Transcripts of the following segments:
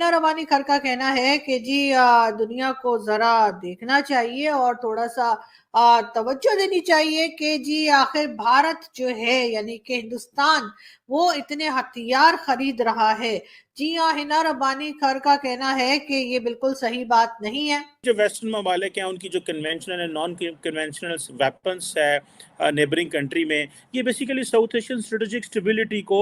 हिना रबानी खर का कहना है कि जी दुनिया को जरा देखना चाहिए और थोड़ा सा तवज्जो देनी चाहिए कि जी आखिर भारत जो है यानी कि हिंदुस्तान वो इतने हथियार खरीद रहा है। जी हाँ, हिना रबानी खर का कहना है कि ये बिल्कुल सही बात नहीं है। जो वेस्टर्न ममालिक हैं उनकी जो conventional and non conventional weapons है नेबरिंग कंट्री में, ये basically south Asian strategic stability को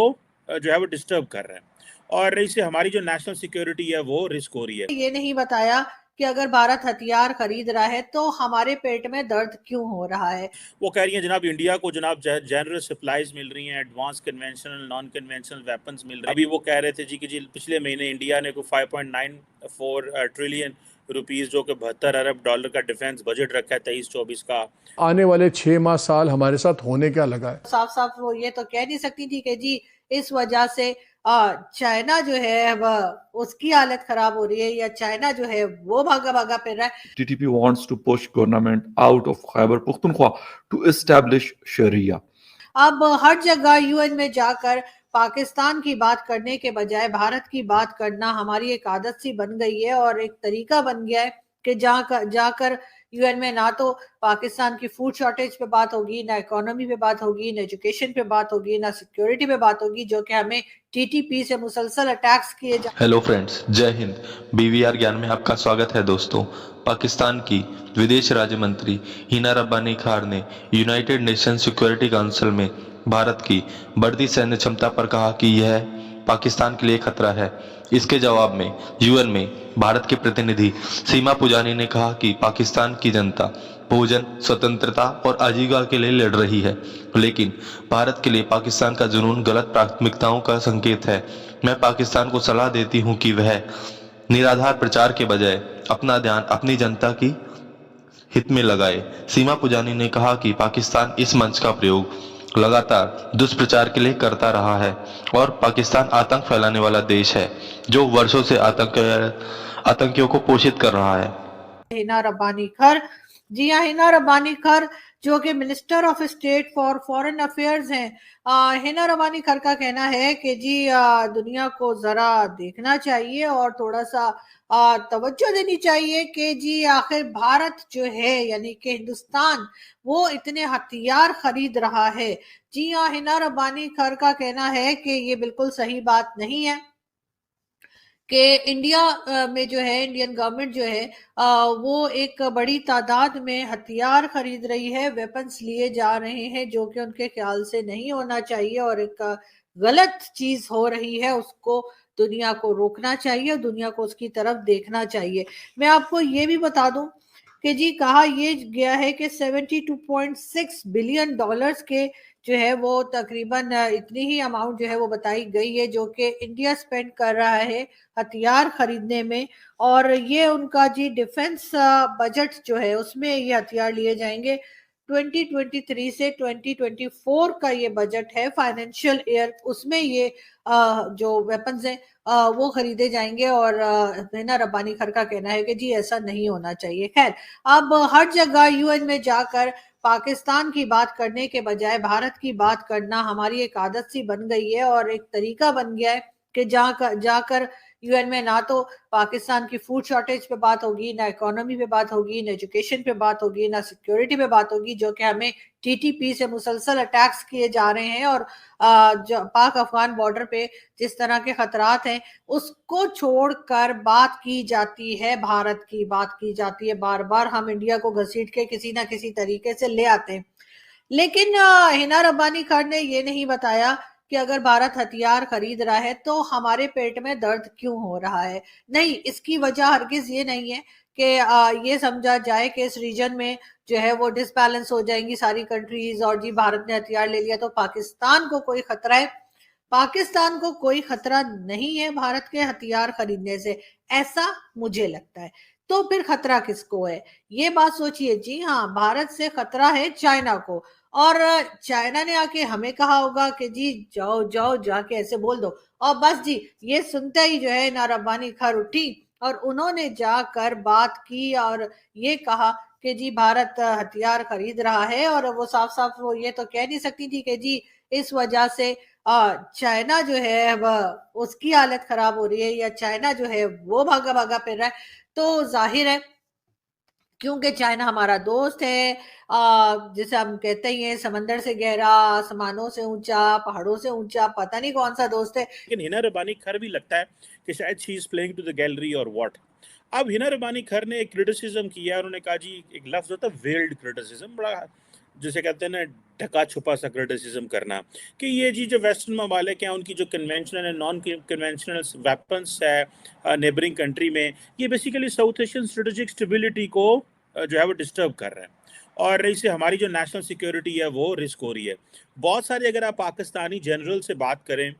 जो है वो डिस्टर्ब कर रहे हैं और इससे हमारी जो नेशनल सिक्योरिटी है वो रिस्क हो रही है। ये नहीं बताया कि अगर भारत हथियार खरीद रहा है तो हमारे पेट में दर्द क्यों हो रहा है। वो कह रही हैं जनाब इंडिया को जनाब जनरल सप्लाईज मिल रही हैं, advance conventional non conventional weapons मिल रहे हैं। अभी वो कह रहे थे जी कि जी पिछले महीने इंडिया ने को 5.94 ट्रिलियन रुपीस जो कि 72 अरब डॉलर का डिफेंस बजट रखा है 23-24 का। आने वाले 6 माह साल हमारे साथ होने क्या लगा है। साफ साफ वो ये तो कह नहीं सकती थी कि जी इस वजह से चाइना जो है वह उसकी हालत खराब हो रही है या चाइना जो है वो भागा भागा फिर रहा है। TTP wants to push government out of Khyber Pakhtunkhwa to establish Sharia. अब हर जगह यूएन में जाकर पाकिस्तान की बात करने के बजाय भारत की बात करना हमारी एक आदत सी बन गई है और एक तरीका बन गया है कि जाकर यूएन में ना तो पाकिस्तान की फूड शॉर्टेज पे बात होगी, ना इकोनॉमी पे बात होगी, ना एजुकेशन पे बात होगी, ना सिक्योरिटी पे बात होगी, जो कि हमें टीटीपी से मुसलसल अटैक्स किए जा। हेलो फ्रेंड्स, जय हिंद। बीवीआर ज्ञान में आपका स्वागत है दोस्तों। पाकिस्तान की विदेश राज्य मंत्री हिना रब्बानी खार ने यूनाइटेड नेशन सिक्योरिटी काउंसिल में भारत की बढ़ती सैन्य क्षमता पर कहा कि यह पाकिस्तान के लिए खतरा है। इसके जवाब में यूएन में भारत के प्रतिनिधि सीमा पुजानी ने कहा कि पाकिस्तान की जनता भोजन, स्वतंत्रता और आजीविका के लिए लड़ रही है, लेकिन भारत के लिए पाकिस्तान का जुनून गलत प्राथमिकताओं का संकेत है। मैं पाकिस्तान को सलाह देती हूं कि वह निराधार प्रचार के बजाय अपना ध्यान अपनी जनता की हित में लगाए। सीमा पुजानी ने कहा कि पाकिस्तान इस मंच का प्रयोग लगातार दुष्प्रचार के लिए करता रहा है और पाकिस्तान आतंक फैलाने वाला देश है जो वर्षों से आतंकियों को पोषित कर रहा है। हिना रब्बानी खर, जी हाँ, हिना रब्बानी खर जो कि minister of state for foreign affairs हैं। हिना रब्बानी खर का कहना है कि जी दुनिया को जरा देखना चाहिए और थोड़ा सा तवज्जो देनी चाहिए कि जी आखिर भारत जो है यानी कि हिंदुस्तान वो इतने हथियार खरीद रहा है। जी हाँ, हिना रब्बानी खर का कहना है कि ये बिल्कुल सही बात नहीं है कि इंडिया में जो है इंडियन गवर्नमेंट जो है वो एक बड़ी तादाद में हथियार खरीद रही है, वेपन्स लिए जा रहे हैं जो कि उनके ख्याल से नहीं होना चाहिए और एक गलत चीज हो रही है, उसको दुनिया को रोकना चाहिए और दुनिया को उसकी तरफ देखना चाहिए। मैं आपको ये भी बता दूं कि जी कहा ये गया है कि 72.6 बिलियन डॉलर्स के जो है वो तकरीबन इतनी ही अमाउंट जो है वो बताई गई है जो कि इंडिया स्पेंड कर रहा है हथियार खरीदने में। और ये उनका जी डिफेंस बजट जो है उसमें ये हथियार लिए जाएंगे। 2023 से 2024 का ये बजट है फाइनेंशियल ईयर, उसमें ये जो वेपन्स हैं वो खरीदे जाएंगे और हिना रब्बानी खर का कहना है कि जी ऐसा नहीं होना चाहिए। खैर, अब हर जगह यूएन में जाकर पाकिस्तान की बात करने के बजाय भारत की बात करना हमारी एक आदत सी बन गई है और एक तरीका बन गया है कि जाकर यूएन में ना तो पाकिस्तान की फूड शॉर्टेज पे बात होगी, ना इकोनॉमी पे बात होगी, ना एजुकेशन पे बात होगी, ना सिक्योरिटी पे बात होगी, जो कि हमें टीटीपी से मुसलसल अटैक्स किए जा रहे हैं और जो पाक अफगान बॉर्डर पे जिस तरह के खतरात हैं उसको छोड़कर बात की जाती है, भारत की बात की जाती है। बार बार हम इंडिया को घसीट के किसी ना किसी तरीके से ले आते हैं, लेकिन हिना रब्बानी खान ने ये नहीं बताया कि अगर भारत हथियार खरीद रहा है तो हमारे पेट में दर्द क्यों हो रहा है। नहीं, इसकी वजह हरगिज ये नहीं है कि ये समझा जाए कि इस रीजन में जो है वो डिसबैलेंस हो जाएंगी सारी कंट्रीज और जी भारत ने हथियार ले लिया तो पाकिस्तान को कोई खतरा है। पाकिस्तान को कोई खतरा नहीं है भारत के हथियार खरीदने से, ऐसा मुझे लगता है। तो फिर खतरा किसको है, ये बात सोचिए। जी हाँ, भारत से खतरा है चाइना को और चाइना ने आके हमें कहा होगा कि जी जाओ जाओ जाके ऐसे बोल दो और बस जी ये सुनते ही जो है ना रब्बानी खर उठी और उन्होंने जाकर बात की और ये कहा कि जी भारत हथियार खरीद रहा है और वो साफ साफ वो ये तो कह नहीं सकती थी कि जी इस वजह से चाइना जो है वह उसकी हालत खराब हो रही है या चाइना जो है वो भागा भागा फिर रहा है, तो जाहिर है क्योंकि चाइना हमारा दोस्त है, जैसे हम कहते ही हैं समंदर से गहरा, आसमानों से ऊंचा, पहाड़ों से ऊंचा, पता नहीं कौन सा दोस्त है। लेकिन हिना रबानी खर भी लगता है कि शायद she is playing to the gallery और व्हाट। अब हिना रबानी खर ने एक क्रिटिसिज्म किया, उन्होंने कहा जी, एक लफ्ज होता है वेल्ड क्रिटिसिज्म, बड़ा जिसे कहते हैं ना ढका छुपा सा क्रिटिसिज्म करना, कि ये जी जो वेस्टर्न ममालिक हैं उनकी जो conventional and non conventional weapons है नेबरिंग कंट्री में, ये basically south Asian strategic stability को जो है वो डिस्टर्ब कर रहे हैं और इससे हमारी जो नेशनल सिक्योरिटी है वो रिस्क हो रही है। बहुत सारे अगर आप पाकिस्तानी जनरल से बात करें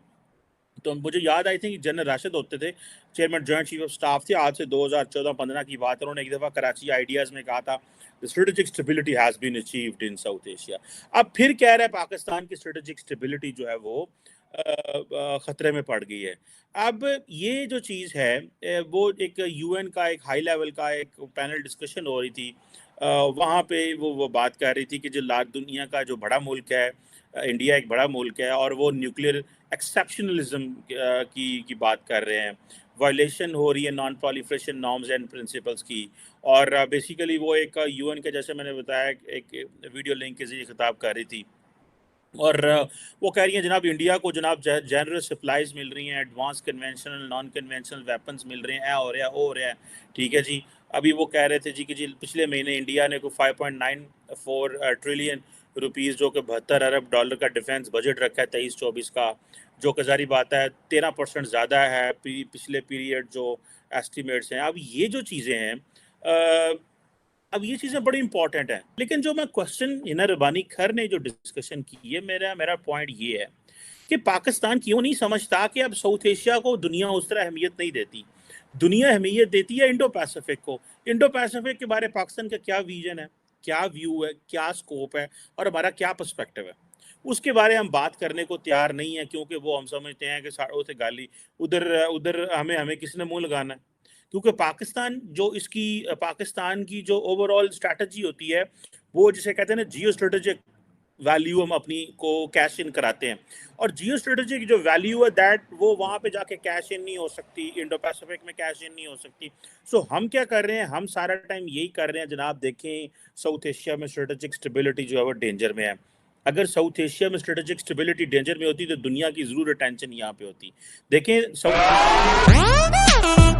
तो मुझे याद आई थी कि जनरल राशिद होते थे, chairman joint chief of staff थे, आज से 2014-15 की बात है। उन्होंने एक दफ़ा कराची आइडियाज़ में कहा था the strategic stability has been achieved in South Asia. अब फिर कह रहा है पाकिस्तान की स्ट्रेटेजिक स्टेबिलिटी जो है वो ख़तरे में पड़ गई है। अब ये जो चीज़ है वो एक यूएन का एक हाई लेवल का एक पैनल डिस्कशन हो रही थी, वहाँ पे वो बात कर रही थी कि जो दुनिया का जो बड़ा मुल्क है, इंडिया एक बड़ा मुल्क है और वो न्यूक्लियर एक्सेप्शनलिज्म की बात कर रहे हैं, वायलेशन हो रही है non proliferation norms and principles की, और बेसिकली वो एक यूएन के, जैसे मैंने बताया, एक वीडियो लिंक के जरिए खिताब कर रही थी और वो कह रही हैं जनाब इंडिया को जनाब जनरस सप्लाईज मिल रही हैं, advance conventional non conventional weapons मिल रहे हैं, हो रहा है। ठीक है जी, अभी वो कह रहे थे जी कि जी पिछले महीने इंडिया ने को 5.94 ट्रिलियन रुपीज़ जो कि 72 अरब डॉलर का डिफेंस बजट रखा है 23-24 का, जो कि ज़ाहिर बात है 13% ज़्यादा है पिछले पीरियड जो एस्टिमेट्स हैं। अब ये जो चीज़ें हैं अब ये चीज़ें बड़ी इंपॉर्टेंट हैं, लेकिन जो मैं क्वेश्चन हिना रबानी खर ने जो डिस्कशन की है, मेरा पॉइंट ये है कि पाकिस्तान क्यों नहीं समझता कि अब साउथ एशिया को दुनिया उस तरह अहमियत नहीं देती, दुनिया अहमियत देती है इंडो पैसिफिक को। इंडो पैसिफिक के बारे में पाकिस्तान का क्या विजन है, क्या व्यू है, क्या स्कोप है और हमारा क्या पर्सपेक्टिव है, उसके बारे में हम बात करने को तैयार नहीं है, क्योंकि वो हम समझते हैं कि सारों से गाली उधर हमें किसी ने मुंह लगाना है। क्योंकि पाकिस्तान की जो ओवरऑल स्ट्रैटेजी होती है वो जिसे कहते हैं ना जियो स्ट्रेटेजिक वैल्यू, हम अपनी को कैश इन कराते हैं, और जियो स्ट्रेटेजिक जो वैल्यू है दैट वो वहाँ पे जाके कैश इन नहीं हो सकती, इंडो पैसिफिक में कैश इन नहीं हो सकती। सो हम क्या कर रहे हैं, हम सारा टाइम यही कर रहे हैं जनाब, देखें साउथ एशिया में स्ट्रेटेजिक स्टेबिलिटी जो है वो डेंजर में है। अगर साउथ एशिया में स्ट्रेटेजिक स्टेबिलिटी डेंजर में होती तो दुनिया की जरूर अटेंशन यहाँ पे होती। देखें साउथ